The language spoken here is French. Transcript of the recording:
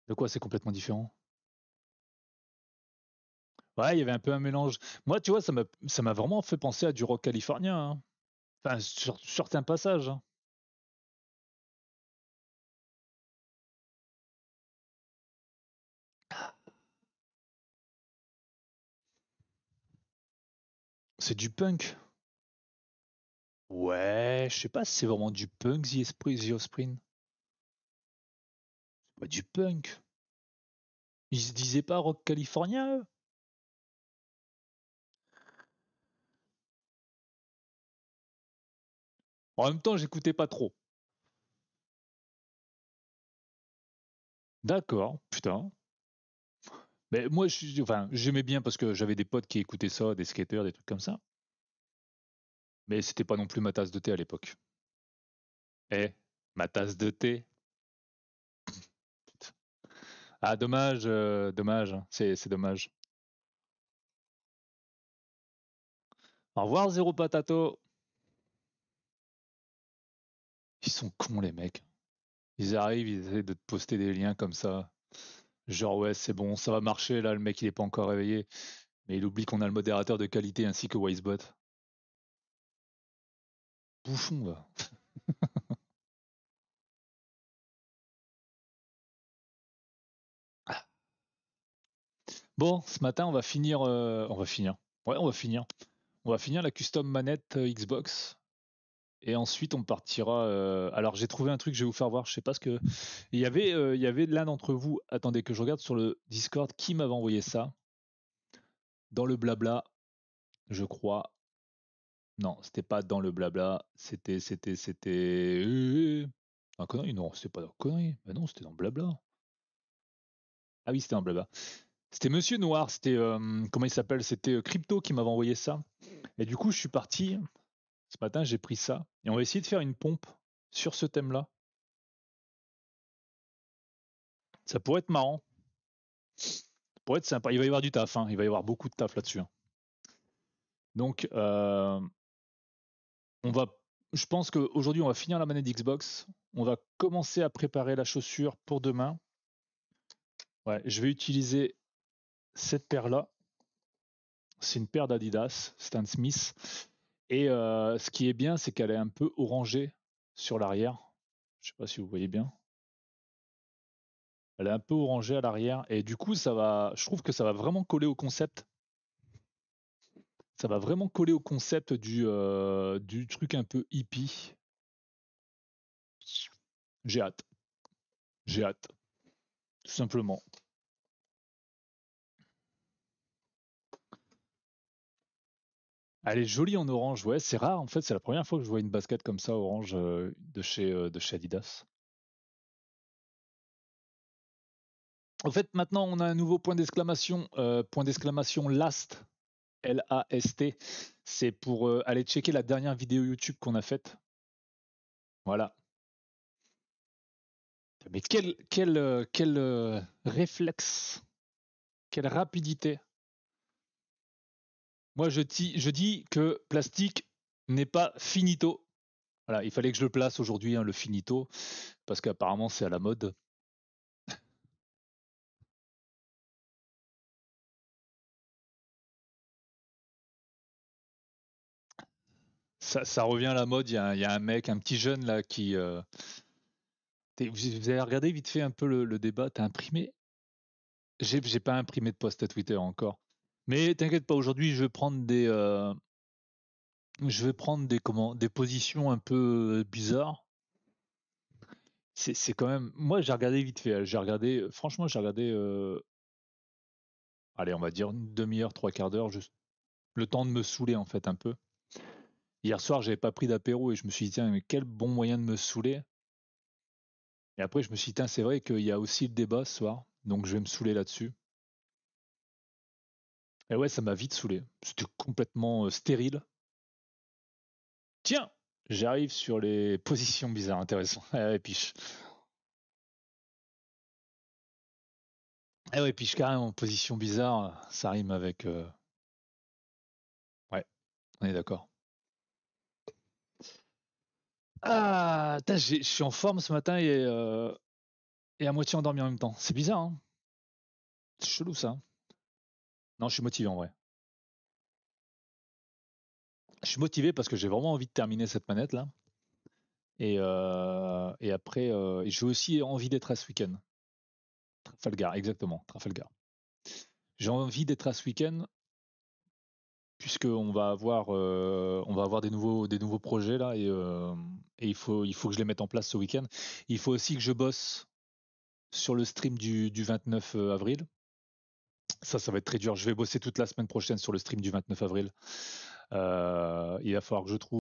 De quoi c'est complètement différent? Ouais, il y avait un peu un mélange. Moi, tu vois, ça m'a vraiment fait penser à du rock californien, hein. Enfin, sur certains passages, hein. C'est du punk. Ouais, je sais pas si c'est vraiment du punk, The Offspring. C'est pas du punk. Ils se disaient pas rock californien, eux? En même temps, j'écoutais pas trop. D'accord, putain. Mais moi, enfin, j'aimais bien parce que j'avais des potes qui écoutaient ça, des skaters, des trucs comme ça. Mais c'était pas non plus ma tasse de thé à l'époque. Eh, ma tasse de thé. Ah, dommage, dommage, hein. C'est dommage. Au revoir, Zéro Patato. Ils sont cons, les mecs. Ils arrivent, ils essaient de te poster des liens comme ça. Genre, ouais, c'est bon, ça va marcher. Là, le mec, il est pas encore réveillé. Mais il oublie qu'on a le modérateur de qualité ainsi que Wisebot. Bouffon, va. Bon, ce matin, on va finir. On va finir. Ouais, on va finir. On va finir la custom manette Xbox. Et ensuite, on partira. Alors, j'ai trouvé un truc, je vais vous faire voir. Je sais pas ce que. Il y avait l'un d'entre vous. Attendez que je regarde sur le Discord qui m'avait envoyé ça. Dans le blabla, je crois. Non, c'était pas dans le blabla. C'était. Un connerie? Non, c'était pas dans le connerie. Bah non, c'était dans le blabla. Ah oui, c'était dans le blabla. C'était Monsieur Noir. C'était. Comment il s'appelle? C'était Crypto qui m'avait envoyé ça. Et du coup, je suis parti. Ce matin, j'ai pris ça. Et on va essayer de faire une pompe sur ce thème-là. Ça pourrait être marrant. Ça pourrait être sympa. Il va y avoir du taf, hein. Il va y avoir beaucoup de taf là-dessus, hein. Donc, on va. Je pense qu'aujourd'hui, on va finir la manette Xbox. On va commencer à préparer la chaussure pour demain. Ouais, je vais utiliser cette paire-là. C'est une paire d'Adidas, Stan Smith. Et ce qui est bien, c'est qu'elle est un peu orangée sur l'arrière. Je sais pas si vous voyez bien. Elle est un peu orangée à l'arrière. Et du coup, je trouve que ça va vraiment coller au concept. Ça va vraiment coller au concept du truc un peu hippie. J'ai hâte. J'ai hâte. Tout simplement. Elle est jolie en orange. Ouais, c'est rare. En fait, c'est la première fois que je vois une basket comme ça, orange, de chez Adidas. En fait, maintenant, on a un nouveau point d'exclamation last, L-A-S-T. C'est pour aller checker la dernière vidéo YouTube qu'on a faite. Voilà. Mais quel réflexe, quelle rapidité. Moi, je dis que plastique n'est pas finito. Voilà, il fallait que je le place aujourd'hui, hein, le finito, parce qu'apparemment c'est à la mode. Ça revient à la mode. Il y a un mec, un petit jeune là qui. Vous avez regardé vite fait un peu le débat. T'as imprimé? J'ai pas imprimé de post à Twitter encore. Mais t'inquiète pas, aujourd'hui je vais prendre des positions un peu bizarres. C'est quand même. Moi, j'ai regardé vite fait. J'ai regardé. Franchement, j'ai regardé. Allez, on va dire une demi-heure, trois quarts d'heure, juste le temps de me saouler en fait un peu. Hier soir, j'avais pas pris d'apéro et je me suis dit tiens, mais quel bon moyen de me saouler. Et après, je me suis dit tiens, c'est vrai qu'il y a aussi le débat ce soir, donc je vais me saouler là-dessus. Et ouais, ça m'a vite saoulé. C'était complètement stérile. Tiens, j'arrive sur les positions bizarres, intéressant. Ah ouais, piche. Ah ouais, piche carrément, position bizarre, ça rime avec. Ouais, on est d'accord. Ah, je suis en forme ce matin et et à moitié endormi en même temps. C'est bizarre, hein. C'est chelou ça. Non, je suis motivé en vrai. Je suis motivé parce que j'ai vraiment envie de terminer cette manette là. Et après, j'ai aussi envie d'être à ce week-end. Trafalgar, exactement, Trafalgar. J'ai envie d'être à ce week-end puisqu'on va avoir des nouveaux projets là et il faut que je les mette en place ce week-end. Il faut aussi que je bosse sur le stream du 29 avril. Ça va être très dur. Je vais bosser toute la semaine prochaine sur le stream du 29 avril. Il va falloir que je trouve